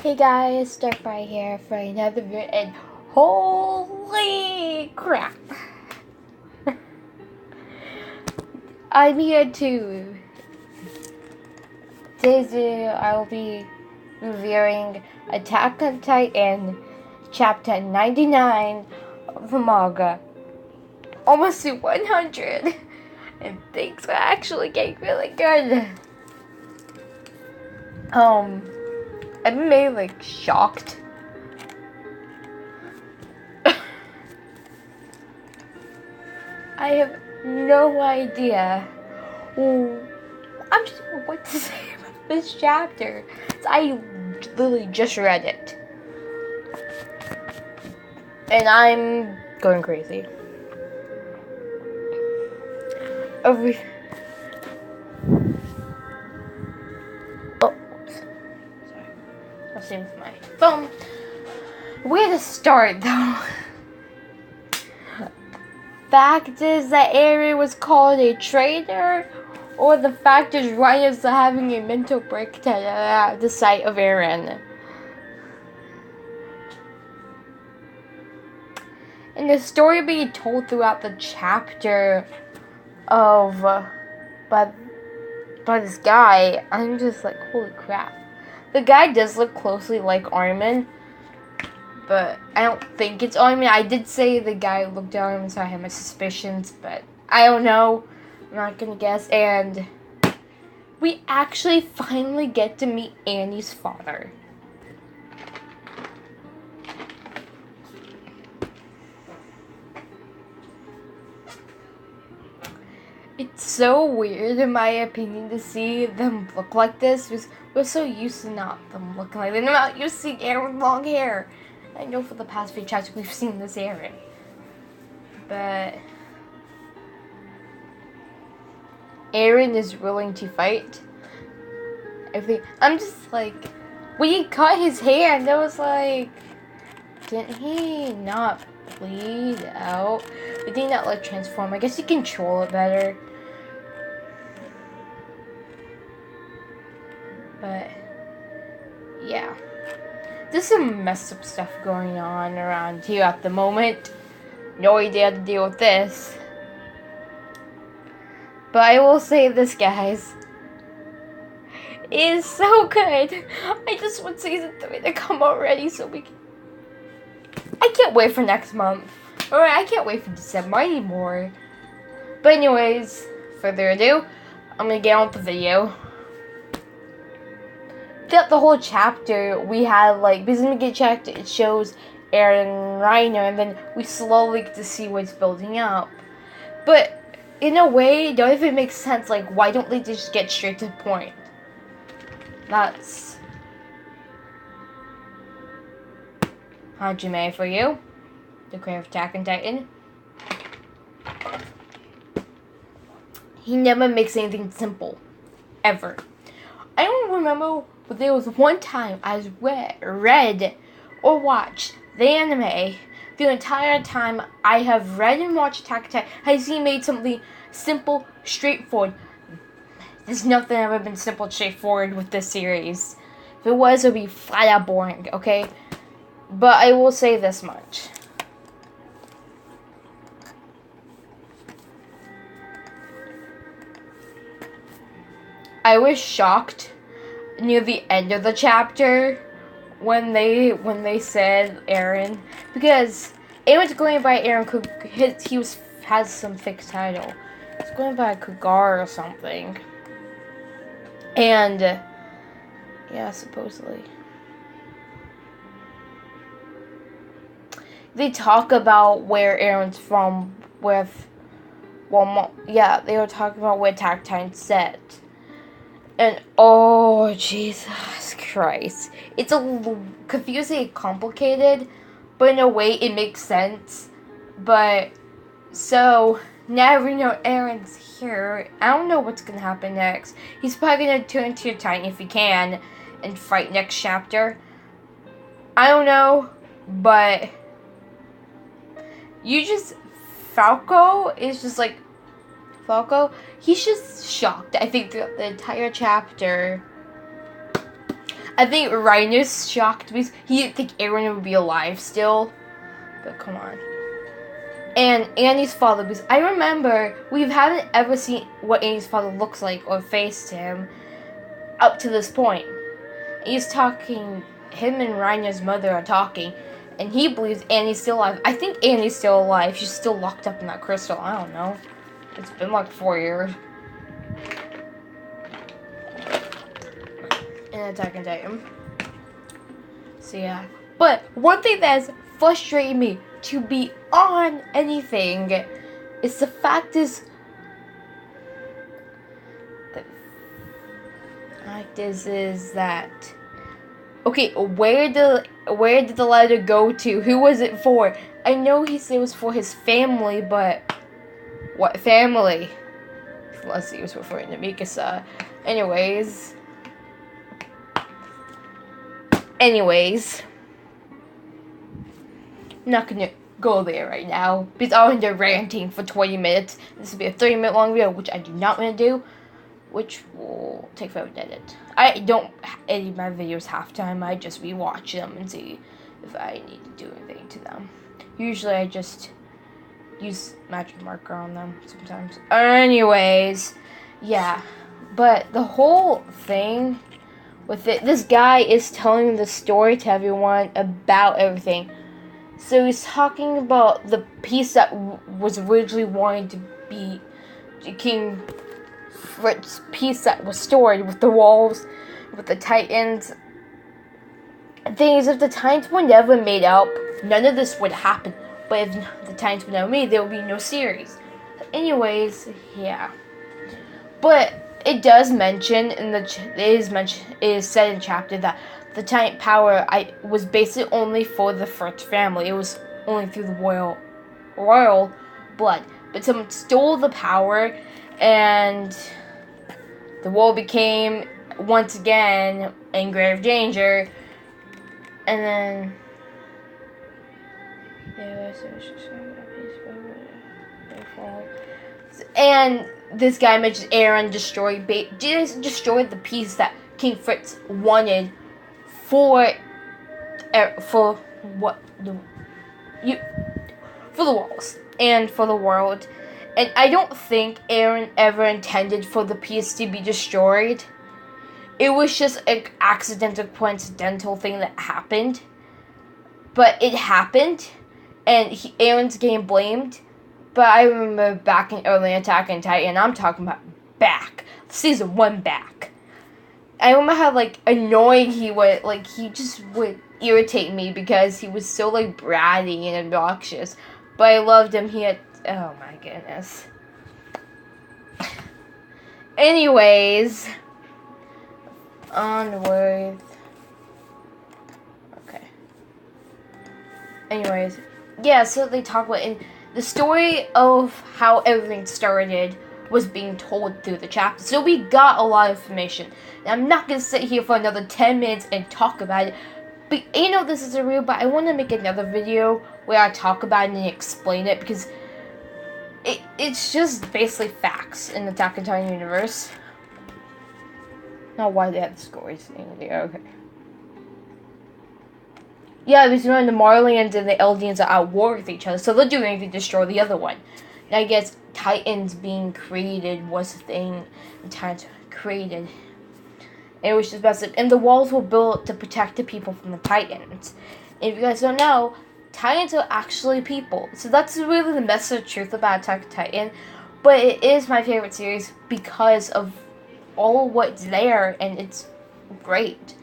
Hey guys, Starfry here for another video, and holy crap! I'm here too. Today's video, I will be reviewing Attack on Titan, chapter 99 of the manga. Almost to 100, and things are actually getting really good. I'm mainly shocked. I have no idea. I'm just what to say about this chapter. I literally just read it, and I'm going crazy. Oh, sorry. I'll see with my phone. Where to start, though? Fact is that Eren was called a traitor, or the fact is Reiner is having a mental breakdown at the sight of Eren. And the story being told throughout the chapter of by this guy, I'm just like, holy crap. The guy does look closely like Armin, but I don't think it's Armin. I did say the guy looked at Armin, so I had my suspicions, but I don't know. I'm not gonna guess. And we actually finally get to meet Annie's father. It's so weird, in my opinion, to see them look like this, because we're so used to not them looking like this. I'm not used to seeing Eren with long hair. I know for the past few chapters we've seen this Eren. But Eren is willing to fight. I'm just like, when he cut his hand, I was like, didn't he not bleed out? Did he not like transform? I guess he control it better. But yeah. There's some messed up stuff going on around here at the moment. No idea how to deal with this. But I will say this, guys. It is so good. I just want season 3 to come already so we can... I can't wait for next month. Alright, I can't wait for December anymore. But anyways, further ado, I'm gonna get on with the video. Throughout the whole chapter, we had like, because in the beginning chapter, it shows Eren and Reiner, and then we slowly get to see what's building up. But in a way, don't even make sense. Like, why don't they just get straight to the point? That's Hajime for you, the creator of Attack on Titan. He never makes anything simple, ever. I don't remember, but there was one time I read or watched the anime. The entire time I have read and watched Attack on Titan, has he made something simple, straightforward? There's nothing ever been simple, straightforward with this series. If it was, it would be flat out boring, okay? But I will say this much. I was shocked near the end of the chapter when they said Eren, because Eren's going by Eren. Has some fixed title. It's going by Kagar or something. And yeah, supposedly they talk about where Eren's from with. Well, yeah, they were talking about where Attack Titan's set. And oh, Jesus Christ. It's a little confusing and complicated, but in a way it makes sense. But, so, now we know Eren's here. I don't know what's gonna happen next. He's probably gonna turn into a Titan if he can and fight next chapter. I don't know, but Falco is just like, Falco, he's just shocked. I think throughout the entire chapter, I think Reiner's shocked because he didn't think Eren would be alive still. But come on. And Annie's father, because I remember we haven't ever seen what Annie's father looks like or faced him up to this point. He's talking, him and Reiner's mother are talking, and he believes Annie's still alive. I think Annie's still alive. She's still locked up in that crystal. I don't know. It's been like 4 years. In Attack on Titan. So yeah. But one thing that's frustrating me to be on anything is the fact is that okay, where did the letter go to? Who was it for? I know he said it was for his family, but what family? Let's see, he was referring to Mikasa. Anyways, I'm not gonna go there right now because I'll end up ranting for 20 minutes. This will be a 30-minute long video, which I do not want to do, which will take forever to edit. I don't edit my videos half time. I just rewatch them and see if I need to do anything to them. Usually I just use magic marker on them sometimes. Anyways, yeah. But the whole thing with it, this guy is telling the story to everyone about everything. So he's talking about the piece that was originally wanted to be King Fritz's piece that was stored with the walls, with the Titans. The thing is, if the Titans were never made up, none of this would happen. But if the Titans were never made, there would be no series. Anyways, yeah. But it does mention it is said in the chapter that the Titan power was basically only for the Fritz family. It was only through the royal blood. But someone stole the power, and the world became once again in grave danger. And then and this guy mentions Eren destroyed the piece that King Fritz wanted for the walls and for the world. And I don't think Eren ever intended for the piece to be destroyed. It was just an accidental, coincidental thing that happened. But it happened, and Eren's getting blamed. But I remember back in early Attack on Titan, I'm talking about back, season 1 back. I remember how, like, annoying he was. Like, he just would irritate me because he was so, like, bratty and obnoxious. But I loved him. He had... Oh, my goodness. Anyways. Onward. Okay. Anyways. Yeah, so they talk about... And the story of how everything started was being told through the chapter. So we got a lot of information. And I'm not going to sit here for another 10 minutes and talk about it. But you know this is a real, but I want to make another video where I talk about it and explain it, because it's just basically facts in the Attack on Titan universe. Not why they have the stories in there, okay. Yeah, because you know, the Marleyans and the Eldians are at war with each other, so they're doing anything to destroy the other one. And I guess Titans being created was the thing the Titans created. And it was just massive. And the walls were built to protect the people from the Titans. And if you guys don't know, Titans are actually people. So that's really the message of truth about Attack on Titan. But it is my favorite series because of all what's there, and it's great.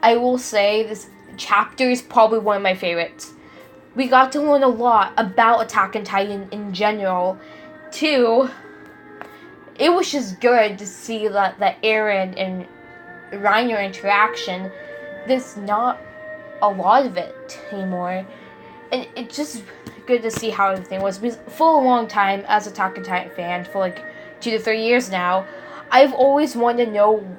I will say this chapter is probably one of my favorites. We got to learn a lot about Attack on Titan in general. Too, it was just good to see that the Eren and Reiner interaction. There's not a lot of it anymore. And it's just good to see how everything was. Because for a long time, as a Attack on Titan fan, for like 2 to 3 years now, I've always wanted to know,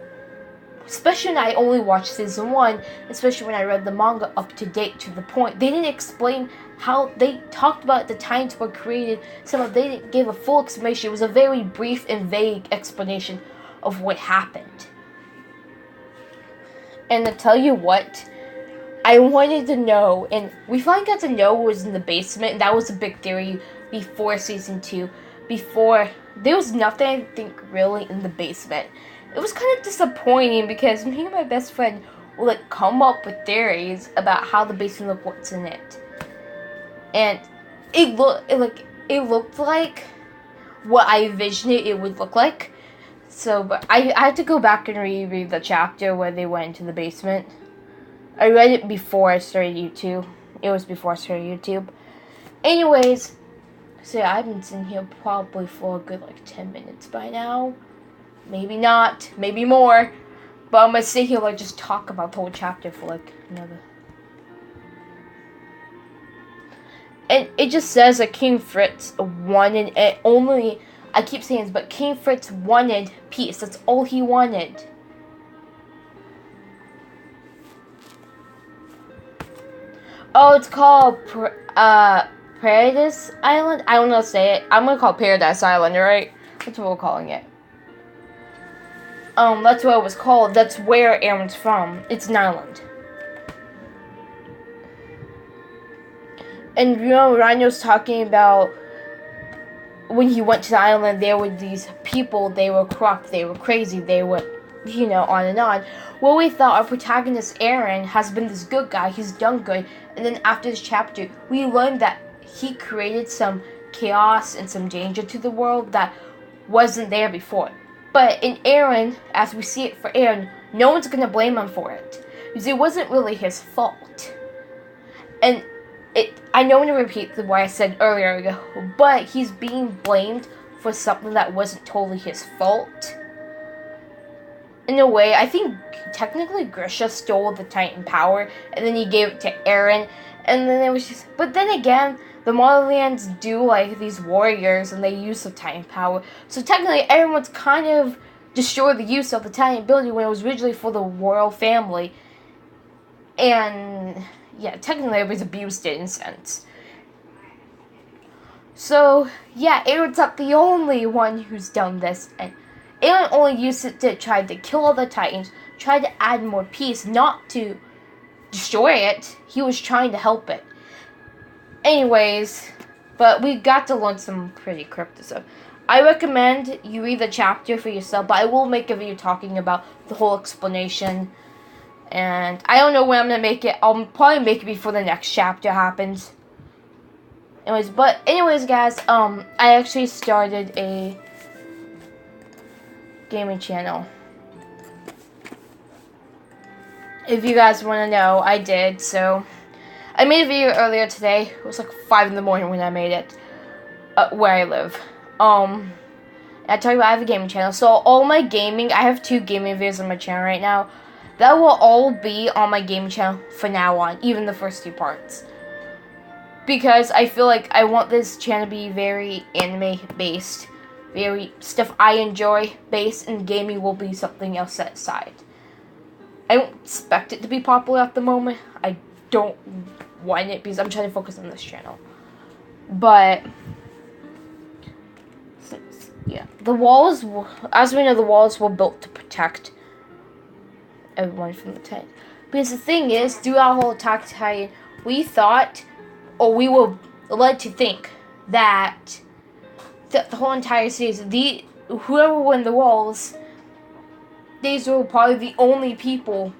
especially when I only watched season 1, especially when I read the manga up to date to the point. They didn't explain how they talked about the Titans were created. They didn't give a full explanation. It was a very brief and vague explanation of what happened. And to tell you what, I wanted to know, and we finally got to know what was in the basement, and that was a big theory before season 2. Before, there was nothing, I think, really in the basement. It was kind of disappointing because me and my best friend would, like, come up with theories about how the basement looked, what's in it. And it looked like what I envisioned it would look like. So, but I had to go back and reread the chapter where they went into the basement. I read it before I started YouTube. It was before I started YouTube. Anyways, so yeah, I've been sitting here probably for a good, like, 10 minutes by now. Maybe not, maybe more. But I'm gonna sit here, like, just talk about the whole chapter for, like, another... And it just says that King Fritz wanted it only... I keep saying this, but King Fritz wanted peace. That's all he wanted. Oh, it's called Paradise Island? I don't know how to say it. I'm gonna call it Paradise Island, right? That's what we're calling it. That's what it was called. That's where Aaron's from. It's an island. And you know, Rhino's talking about when he went to the island, there were these people, they were corrupt, they were crazy, they were, you know, on and on. Well, we thought our protagonist, Aaron, has been this good guy, he's done good, and then after this chapter, we learned that he created some chaos and some danger to the world that wasn't there before. But in Aaron, as we see it for Aaron, no one's gonna blame him for it, because it wasn't really his fault. And I know I'm going to repeat what I said earlier, but he's being blamed for something that wasn't totally his fault. In a way, I think technically Grisha stole the Titan power, and then he gave it to Aaron, and then it was just... But then again, the Monoliths do, like, these warriors, and they use the Titan power. So technically, everyone's kind of destroyed the use of the Titan ability when it was originally for the royal family. And... yeah, technically it was abused it in a sense. So, yeah, Aaron's not the only one who's done this. And Aaron only used it to try to kill all the Titans, try to add more peace, not to destroy it. He was trying to help it. Anyways, but we got to learn some pretty cryptic stuff. I recommend you read the chapter for yourself, but I will make a video talking about the whole explanation. And I don't know when I'm going to make it. I'll probably make it before the next chapter happens. Anyways, guys, I actually started a gaming channel. If you guys want to know, I did. So, I made a video earlier today. It was like 5 in the morning when I made it. Where I live. I told you I have a gaming channel. So, all my gaming, I have 2 gaming videos on my channel right now. That will all be on my gaming channel from now on, even the first 2 parts. Because I feel like I want this channel to be very anime-based, very stuff I enjoy based, and gaming will be something else set aside. I don't expect it to be popular at the moment. I don't want it because I'm trying to focus on this channel. But, yeah. The walls, as we know, the walls were built to protect everyone from the Titan. Because the thing is, throughout the whole Attack on Titan, we thought, or we were led to think, that the whole entire series, whoever were in the walls, these were probably the only people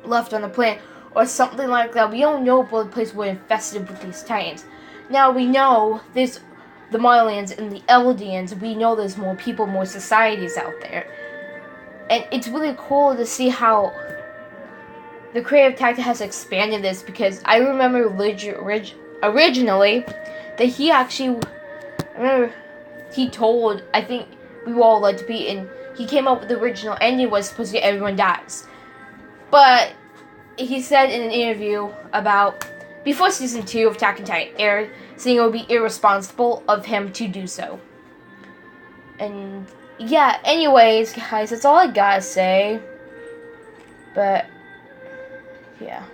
left on the planet, or something like that. We don't know if the place was infested with these Titans. Now we know there's the Monoliths and the Eldians. We know there's more people, more societies out there. And it's really cool to see how the creative tactic has expanded this, because I remember originally that he actually, he told, I think we were all led to be, and he came up with the original ending was supposed to get everyone dies. But he said in an interview about, before season 2 of Attack on Titan aired, saying it would be irresponsible of him to do so. And yeah, anyways, guys, that's all I gotta say. But, yeah.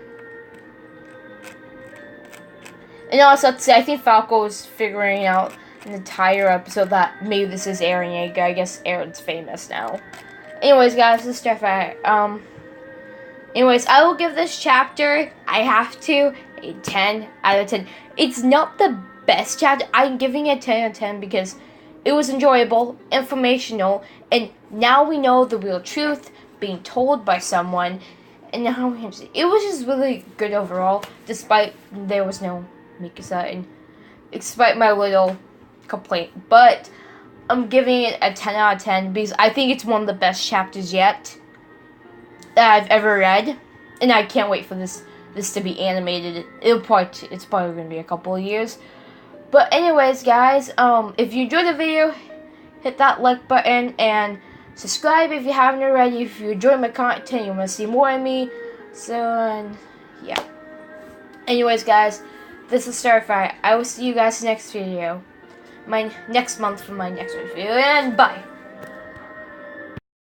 And also, let's say, I think Falco is figuring out an entire episode that maybe this is Eren Yeager. I guess Eren's famous now. Anyways, guys, this is Jeff. Anyways, I will give this chapter, I have to, a 10 out of 10. It's not the best chapter. I'm giving it 10 out of 10 because it was enjoyable, informational, and now we know the real truth being told by someone. And now it was just really good overall, despite there was no Mikasa, and despite my little complaint. But I'm giving it a 10 out of 10 because I think it's one of the best chapters yet that I've ever read, and I can't wait for this to be animated. It's probably gonna be a couple of years. But anyways, guys, if you enjoyed the video, hit that like button and subscribe if you haven't already. If you enjoy my content, you want to see more of me. So, yeah. Anyways, guys, this is Starfire. I will see you guys next video. Next month for my next video, and bye.